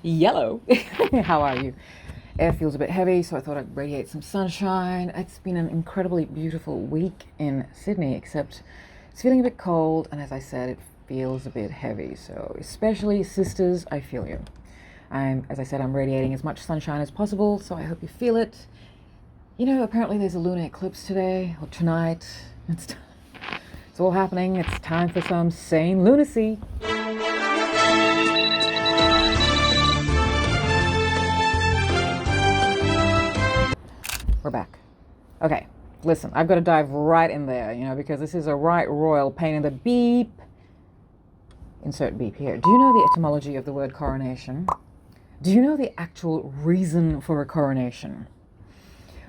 Yellow. How are you? Air feels a bit heavy, so I thought I'd radiate some sunshine. It's been an incredibly beautiful week in Sydney, except it's feeling a bit cold, and as I said, it feels a bit heavy. So, especially sisters, I feel you. As I said, I'm radiating as much sunshine as possible, so I hope you feel it. You know, apparently there's a lunar eclipse today, or tonight. It's all happening. It's time for some sane lunacy. We're back. Okay, listen, I've got to dive right in there, because this is a right royal pain in the beep. Insert beep here. Do you know the etymology of the word coronation? Do you know the actual reason for a coronation?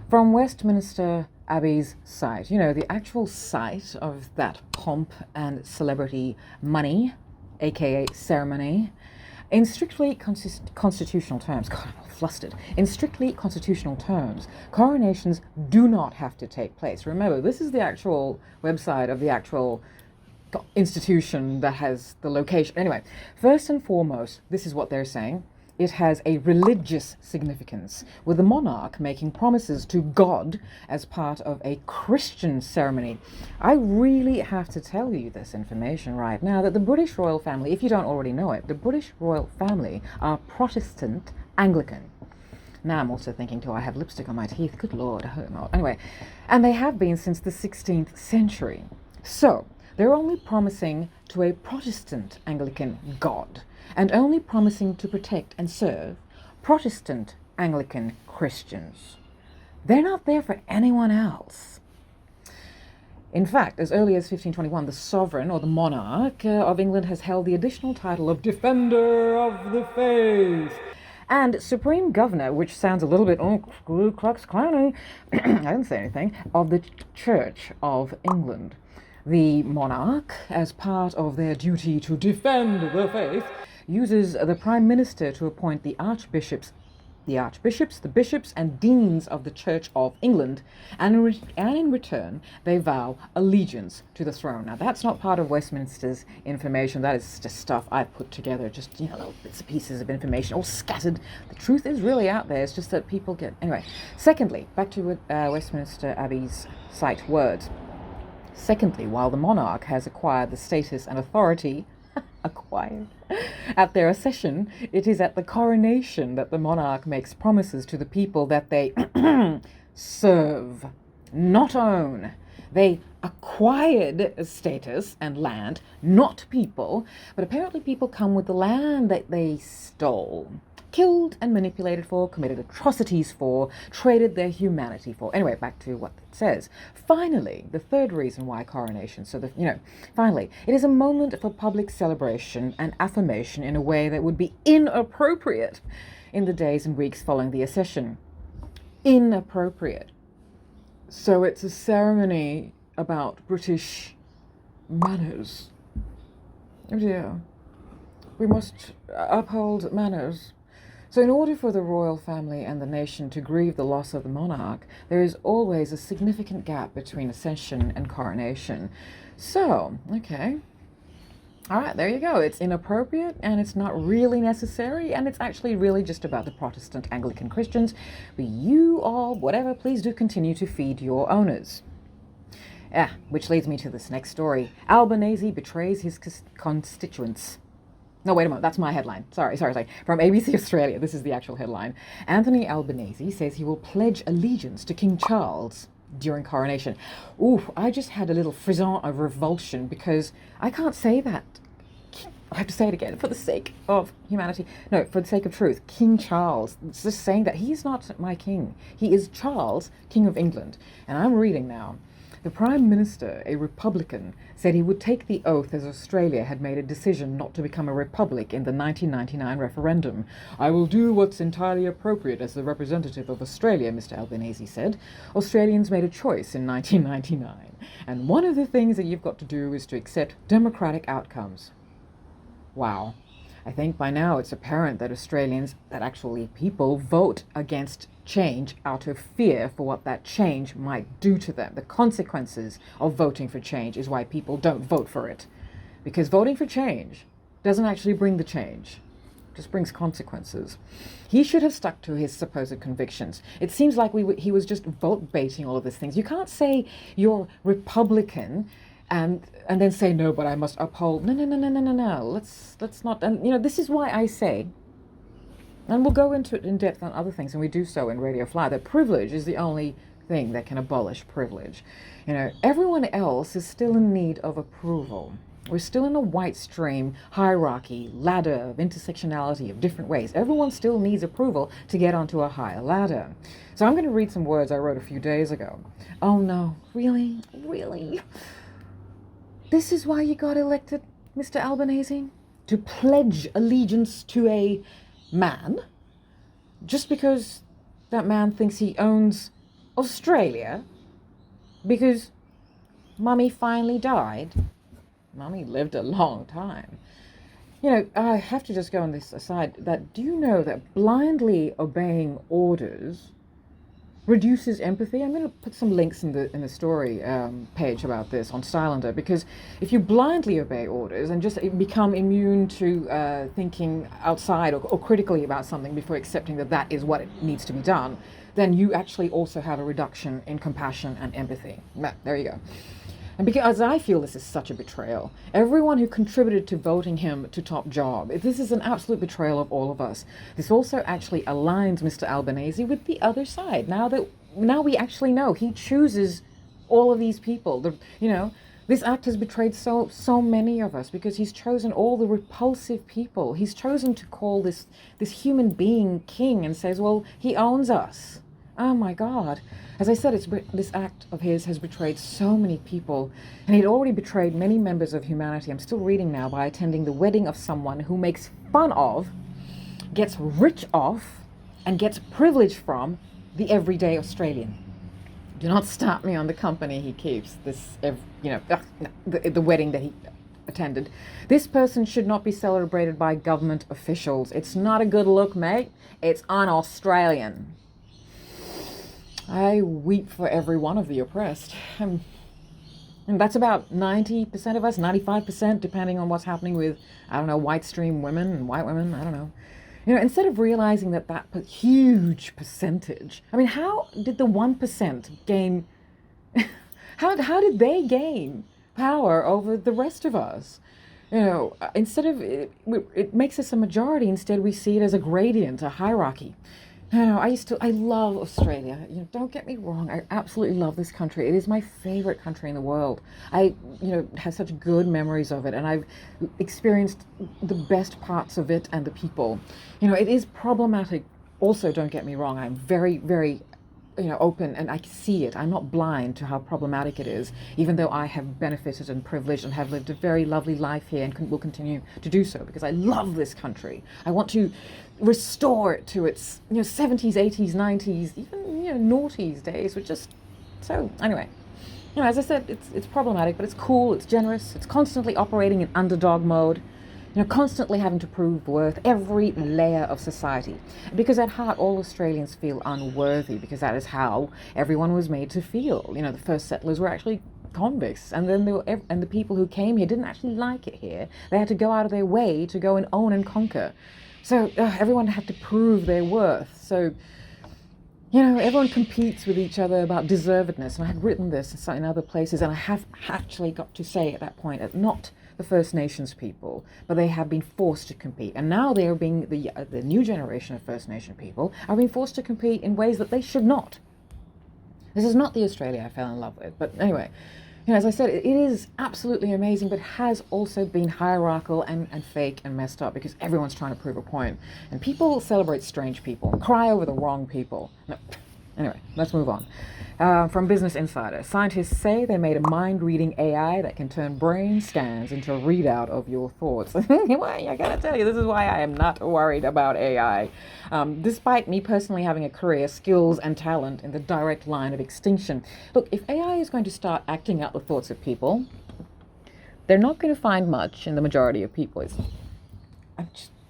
From Westminster Abbey's site, the actual site of that pomp and celebrity money, aka ceremony, in strictly constitutional terms, God, I'm all flustered. In strictly constitutional terms, coronations do not have to take place. Remember, this is the actual website of the actual institution that has the location. Anyway, first and foremost, this is what they're saying. It has a religious significance, with the monarch making promises to God as part of a Christian ceremony. I really have to tell you this information right now, that the British royal family, if you don't already know it, the British royal family are Protestant Anglican. Now I'm also thinking, do I have lipstick on my teeth? Good Lord, I hope not. Anyway, and they have been since the 16th century. So, they're only promising to a Protestant Anglican God, and only promising to protect and serve Protestant Anglican Christians. They're not there for anyone else. In fact, as early as 1521, the sovereign, or the monarch, of England has held the additional title of Defender of the Faith and Supreme Governor, which sounds a little bit, Ku Klux Klan, I didn't say anything, of the Church of England. The monarch, as part of their duty to defend the faith, uses the Prime Minister to appoint the archbishops, the bishops and deans of the Church of England, and in return they vow allegiance to the throne. Now that's not part of Westminster's information, that is just stuff I put together, just little bits and pieces of information, all scattered. The truth is really out there, it's just that people get... Anyway, secondly, back to Westminster Abbey's site words. Secondly, while the monarch has acquired the status and authority at their accession, it is at the coronation that the monarch makes promises to the people that they serve, not own. They acquired status and land, not people, but apparently people come with the land that they stole, killed and manipulated for, committed atrocities for, traded their humanity for. Anyway, back to what it says. Finally, the third reason why coronation, finally, it is a moment for public celebration and affirmation in a way that would be inappropriate in the days and weeks following the accession. Inappropriate. So it's a ceremony about British manners. Oh dear. We must uphold manners. So in order for the royal family and the nation to grieve the loss of the monarch, there is always a significant gap between accession and coronation. So, okay. All right, there you go. It's inappropriate, and it's not really necessary, and it's actually really just about the Protestant Anglican Christians. But you all, whatever, please do continue to feed your owners. Which leads me to this next story. Albanese betrays his constituents. No, wait a moment, that's my headline. Sorry. From ABC Australia, this is the actual headline. Anthony Albanese says he will pledge allegiance to King Charles during coronation. Ooh, I just had a little frisson of revulsion because I can't say that. I have to say it again, for the sake of humanity. No, for the sake of truth. King Charles. It's just saying that he is not my king. He is Charles, King of England. And I'm reading now. The Prime Minister, a Republican, said he would take the oath as Australia had made a decision not to become a republic in the 1999 referendum. I will do what's entirely appropriate as the representative of Australia, Mr. Albanese said. Australians made a choice in 1999, and one of the things that you've got to do is to accept democratic outcomes. Wow. I think by now it's apparent that Australians, that actually people, vote against change out of fear for what that change might do to them. The consequences of voting for change is why people don't vote for it. Because voting for change doesn't actually bring the change. just brings consequences. He should have stuck to his supposed convictions. It seems like he was just vote baiting all of these things. You can't say you're Republican and then say no, but I must uphold. No. Let's not. And this is why I say, and we'll go into it in depth on other things, and we do so in Radio Fly, that privilege is the only thing that can abolish privilege. Everyone else is still in need of approval. We're still in a white stream hierarchy, ladder of intersectionality of different ways. Everyone still needs approval to get onto a higher ladder. So I'm going to read some words I wrote a few days ago. Oh no, really? Really? This is why you got elected, Mr. Albanese? To pledge allegiance to a man? Just because that man thinks he owns Australia? Because Mummy finally died? Mummy lived a long time. I have to just go on this aside that do you know that blindly obeying orders reduces empathy? I'm going to put some links in the story page about this on Stylander, because if you blindly obey orders and just become immune to thinking outside or critically about something before accepting that is what it needs to be done, then you actually also have a reduction in compassion and empathy. There you go. And because I feel this is such a betrayal, everyone who contributed to voting him to top job, this is an absolute betrayal of all of us. This also actually aligns Mr. Albanese with the other side. Now we actually know he chooses all of these people. This act has betrayed so many of us because he's chosen all the repulsive people. He's chosen to call this human being king and says, well, he owns us. Oh my God. As I said, this act of his has betrayed so many people, and he'd already betrayed many members of humanity. I'm still reading now by attending the wedding of someone who makes fun of, gets rich off, and gets privilege from the everyday Australian. Do not start me on the company he keeps, the wedding that he attended. This person should not be celebrated by government officials. It's not a good look, mate. It's un-Australian. I weep for every one of the oppressed. And that's about 90% of us, 95%, depending on what's happening with, white stream women and white women, I don't know. Instead of realizing that huge percentage, how did the 1% gain, how did they gain power over the rest of us? Instead of, it makes us a majority, instead we see it as a gradient, a hierarchy. I love Australia. Don't get me wrong. I absolutely love this country. It is my favorite country in the world. I, have such good memories of it, and I've experienced the best parts of it and the people. It is problematic. Also, don't get me wrong. I'm very, very, open, and I see it. I'm not blind to how problematic it is, even though I have benefited and privileged and have lived a very lovely life here and will continue to do so because I love this country. I want to restore it to its 70s, 80s, 90s, even noughties days, which just so anyway. As I said, it's problematic, but it's cool, it's generous, it's constantly operating in underdog mode, constantly having to prove worth every layer of society. Because at heart, all Australians feel unworthy, because that is how everyone was made to feel. The first settlers were actually convicts, and then the people who came here didn't actually like it here. They had to go out of their way to go and own and conquer. So everyone had to prove their worth. So, everyone competes with each other about deservedness. And I had written this in other places, and I have actually got to say at that point that not the First Nations people, but they have been forced to compete. And now they are being, the new generation of First Nation people are being forced to compete in ways that they should not. This is not the Australia I fell in love with. But anyway, as I said, it is absolutely amazing, but has also been hierarchical and fake and messed up because everyone's trying to prove a point. And people celebrate strange people, cry over the wrong people. No. Anyway, let's move on. From Business Insider, scientists say they made a mind-reading AI that can turn brain scans into a readout of your thoughts. Why? I gotta tell you, this is why I am not worried about AI. Despite me personally having a career, skills, and talent in the direct line of extinction. Look, if AI is going to start acting out the thoughts of people, they're not going to find much in the majority of people.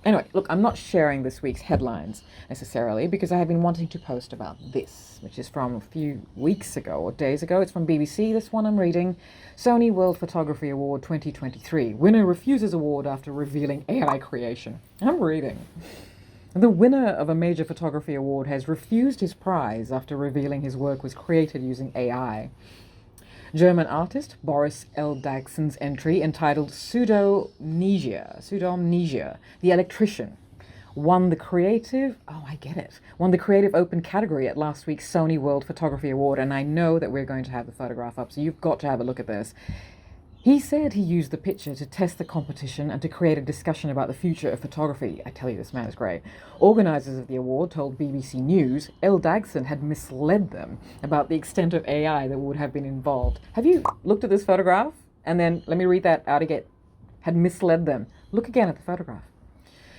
Anyway, look, I'm not sharing this week's headlines necessarily because I have been wanting to post about this, which is from a few weeks ago or days ago. It's from BBC, this one I'm reading. Sony World Photography Award 2023. Winner refuses award after revealing AI creation. I'm reading. The winner of a major photography award has refused his prize after revealing his work was created using AI. German artist Boris L. Dagson's entry entitled Pseudomnesia, The Electrician, won the creative open category at last week's Sony World Photography Award, and I know that we're going to have the photograph up, so you've got to have a look at this. He said he used the picture to test the competition and to create a discussion about the future of photography. I tell you, this man is great. Organisers of the award told BBC News L. Dagson had misled them about the extent of AI that would have been involved. Have you looked at this photograph? And then, let me read that out again. Had misled them. Look again at the photograph.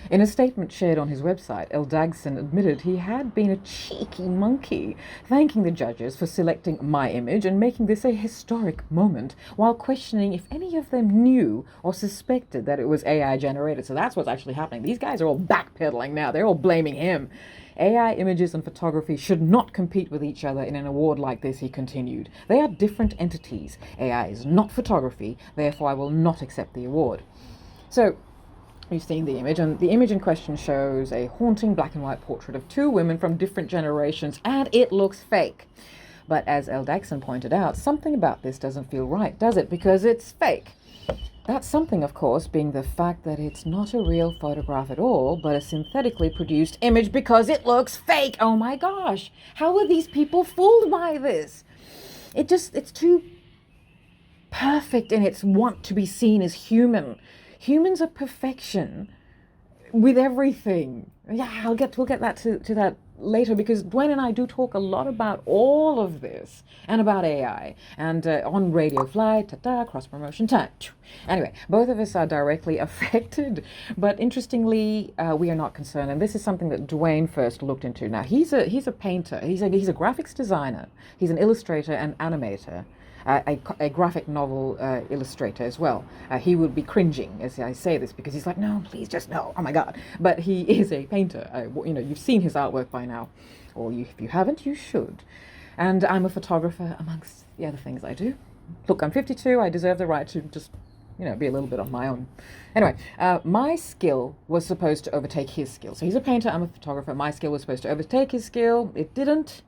In a statement shared on his website, L. Dagson admitted he had been a cheeky monkey, thanking the judges for selecting my image and making this a historic moment, while questioning if any of them knew or suspected that it was AI generated. So that's what's actually happening. These guys are all backpedaling now. They're all blaming him. AI images and photography should not compete with each other in an award like this, he continued. They are different entities. AI is not photography, therefore I will not accept the award. So, you've seen the image, and the image in question shows a haunting black and white portrait of two women from different generations, and it looks fake. But as L. Dagson pointed out, something about this doesn't feel right, does it? Because it's fake. That something, of course, being the fact that it's not a real photograph at all, but a synthetically produced image because it looks fake. Oh my gosh, how are these people fooled by this? It's too perfect in its want to be seen as human. Humans are perfection with everything. Yeah, we'll get that to that later, because Duane and I do talk a lot about all of this and about AI, and on Radio Fly, cross promotion time. Anyway, both of us are directly affected, but interestingly, we are not concerned. And this is something that Duane first looked into. Now, he's a painter. He's a graphics designer. He's an illustrator and animator. A graphic novel illustrator as well. He would be cringing as I say this because he's like, no, please, just no, oh my God. But he is a painter. You've seen his artwork by now, or if you haven't, you should. And I'm a photographer amongst the other things I do. Look, I'm 52. I deserve the right to just, be a little bit on my own. Anyway, my skill was supposed to overtake his skill. So he's a painter, I'm a photographer. My skill was supposed to overtake his skill. It didn't,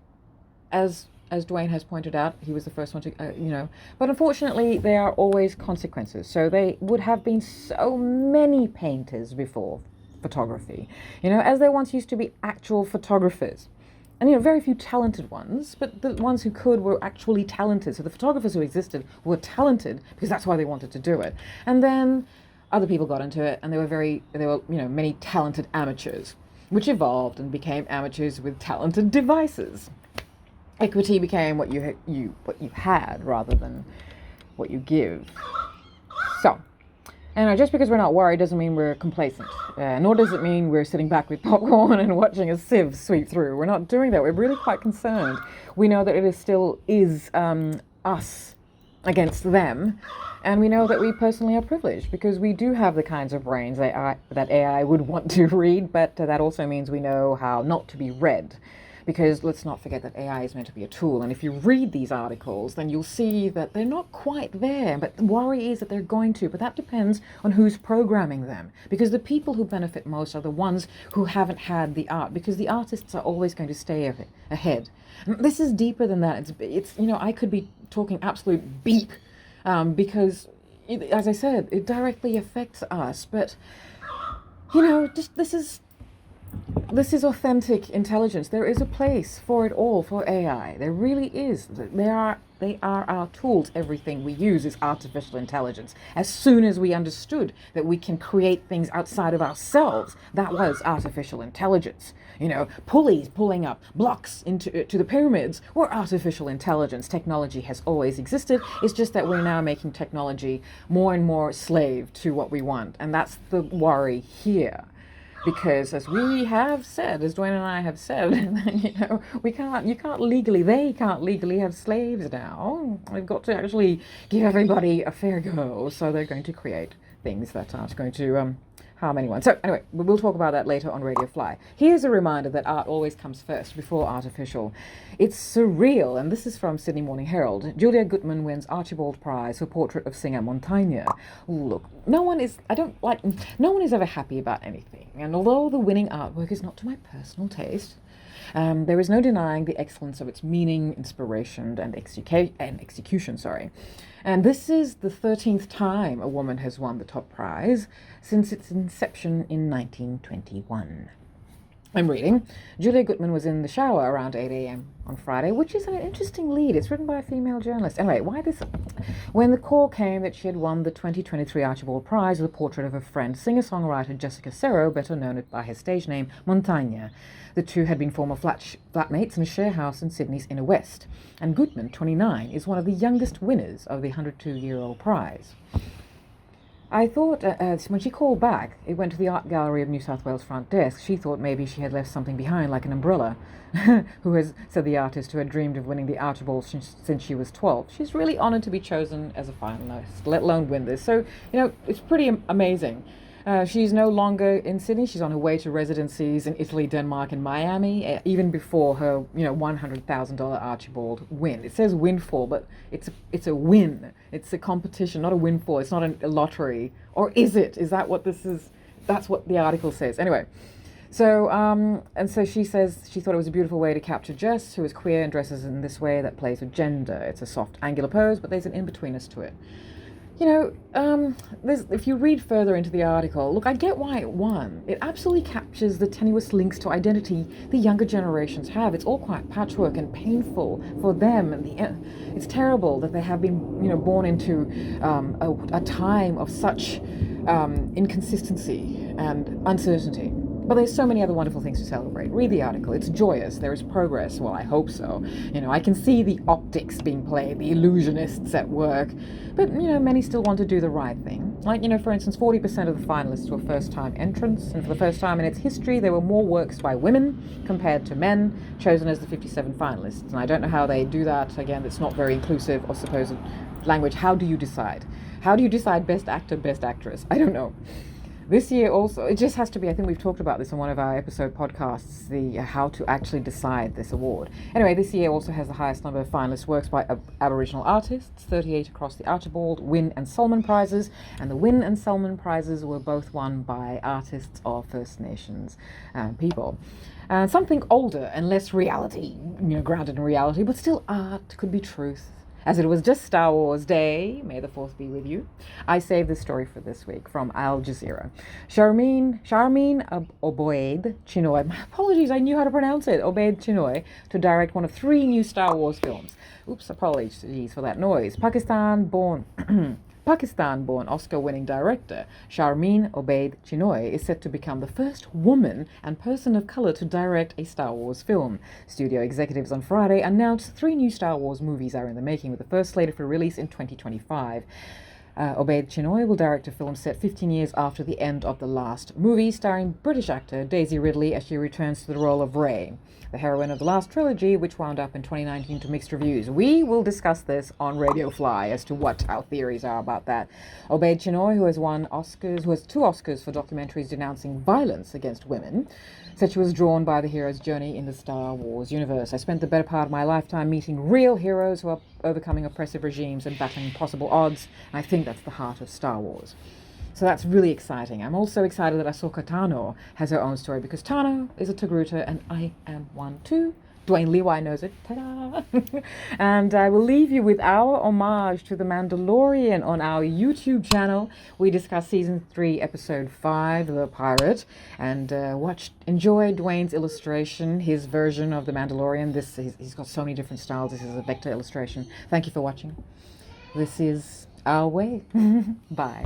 as Duane has pointed out. He was the first one to, But unfortunately, there are always consequences. So there would have been so many painters before photography, as there once used to be actual photographers. And, very few talented ones, but the ones who could were actually talented. So the photographers who existed were talented because that's why they wanted to do it. And then other people got into it, and there were many talented amateurs, which evolved and became amateurs with talented devices. Equity became what you had rather than what you give. So, just because we're not worried doesn't mean we're complacent. Nor does it mean we're sitting back with popcorn and watching a sieve sweep through. We're not doing that. We're really quite concerned. We know that it still is us against them, and we know that we personally are privileged because we do have the kinds of brains that AI would want to read, but that also means we know how not to be read. Because let's not forget that AI is meant to be a tool, and if you read these articles, then you'll see that they're not quite there, but the worry is that they're going to, but that depends on who's programming them, because the people who benefit most are the ones who haven't had the art, because the artists are always going to stay ahead. This is deeper than that. It's I could be talking absolute beep, because, as I said, it directly affects us, but, this is authentic intelligence. There is a place for it all, for AI. There really is. They are our tools. Everything we use is artificial intelligence. As soon as we understood that we can create things outside of ourselves, that was artificial intelligence. Pulleys pulling up blocks to the pyramids were artificial intelligence. Technology has always existed. It's just that we're now making technology more and more slave to what we want. And that's the worry here. Because as we have said, as Duane and I have said, they can't legally have slaves now. We've got to actually give everybody a fair go. So they're going to create things that aren't going to how many ones. So anyway, we'll talk about that later on Radio Fly. Here's a reminder that art always comes first before artificial. It's surreal, and this is from Sydney Morning Herald. Julia Gutman wins Archibald Prize for portrait of singer Montaigne. Look, no one is ever happy about anything, and although the winning artwork is not to my personal taste, there is no denying the excellence of its meaning, inspiration, and execution. And this is the 13th time a woman has won the top prize since its inception in 1921. I'm reading. Julia Gutman was in the shower around 8 a.m. on Friday, which is an interesting lead. It's written by a female journalist. Anyway, why this? When the call came that she had won the 2023 Archibald Prize with a portrait of her friend, singer-songwriter Jessica Serro, better known by her stage name, Montaigne. The two had been former flatmates in a share house in Sydney's inner west. And Gutman, 29, is one of the youngest winners of the 102-year-old prize. I thought, when she called back, it went to the Art Gallery of New South Wales front desk. She thought maybe she had left something behind, like an umbrella, who has, said the artist, who had dreamed of winning the Archibald since she was 12. She's really honoured to be chosen as a finalist, let alone win this. So, it's pretty amazing. She's no longer in Sydney. She's on her way to residencies in Italy, Denmark, and Miami, even before her, $100,000 Archibald win. It says windfall, but it's a win. It's a competition, not a windfall. It's not a lottery. Or is it? Is that what this is? That's what the article says. Anyway, so, and so she says she thought it was a beautiful way to capture Jess, who is queer and dresses in this way that plays with gender. It's a soft, angular pose, but there's an in-betweenness to it. If you read further into the article, look, I get why it won. It absolutely captures the tenuous links to identity the younger generations have. It's all quite patchwork and painful for them. And it's terrible that they have been, born into a time of such inconsistency and uncertainty. But there's so many other wonderful things to celebrate. Read the article. It's joyous. There is progress. Well, I hope so. I can see the optics being played, the illusionists at work. But, many still want to do the right thing. Like, for instance, 40% of the finalists were first-time entrants. And for the first time in its history, there were more works by women compared to men chosen as the 57 finalists. And I don't know how they do that. Again, it's not very inclusive or supposed language. How do you decide? How do you decide best actor, best actress? I don't know. This year also, it just has to be, I think we've talked about this on one of our episode podcasts, the how to actually decide this award. Anyway, this year also has the highest number of finalist works by Aboriginal artists, 38 across the Archibald, Wynne and Solomon prizes, and the Wynne and Solomon prizes were both won by artists of First Nations people. Something older and less reality, grounded in reality, but still art, could be truth. As it was just Star Wars Day, may the 4th be with you, I saved this story for this week from Al Jazeera. Sharmeen Obaid Chinoy, my apologies, I knew how to pronounce it, Obaid Chinoy, to direct one of 3 new Star Wars films. Oops, apologies for that noise. Pakistan-born Oscar-winning director Sharmeen Obaid Chinoy is set to become the first woman and person of color to direct a Star Wars film. Studio executives on Friday announced 3 new Star Wars movies are in the making, with the first slated for release in 2025. Obaid Chinoy will direct a film set 15 years after the end of the last movie, starring British actor Daisy Ridley as she returns to the role of Rey, the heroine of the last trilogy, which wound up in 2019 to mixed reviews. We will discuss this on Radio Fly as to what our theories are about that. Obaid Chinoy, who has 2 Oscars for documentaries denouncing violence against women, said she was drawn by the hero's journey in the Star Wars universe. I spent the better part of my lifetime meeting real heroes who are overcoming oppressive regimes and battling impossible odds, and I think that's the heart of Star Wars. So that's really exciting. I'm also excited that Ahsoka Tano has her own story, because Tano is a Togruta and I am one too. Duane Leewai knows it. Ta-da! And I will leave you with our homage to The Mandalorian on our YouTube channel. We discuss Season 3, Episode 5, The Pirate, and enjoy Duane's illustration, his version of The Mandalorian. He's got so many different styles. This is a vector illustration. Thank you for watching. This is our way. Bye.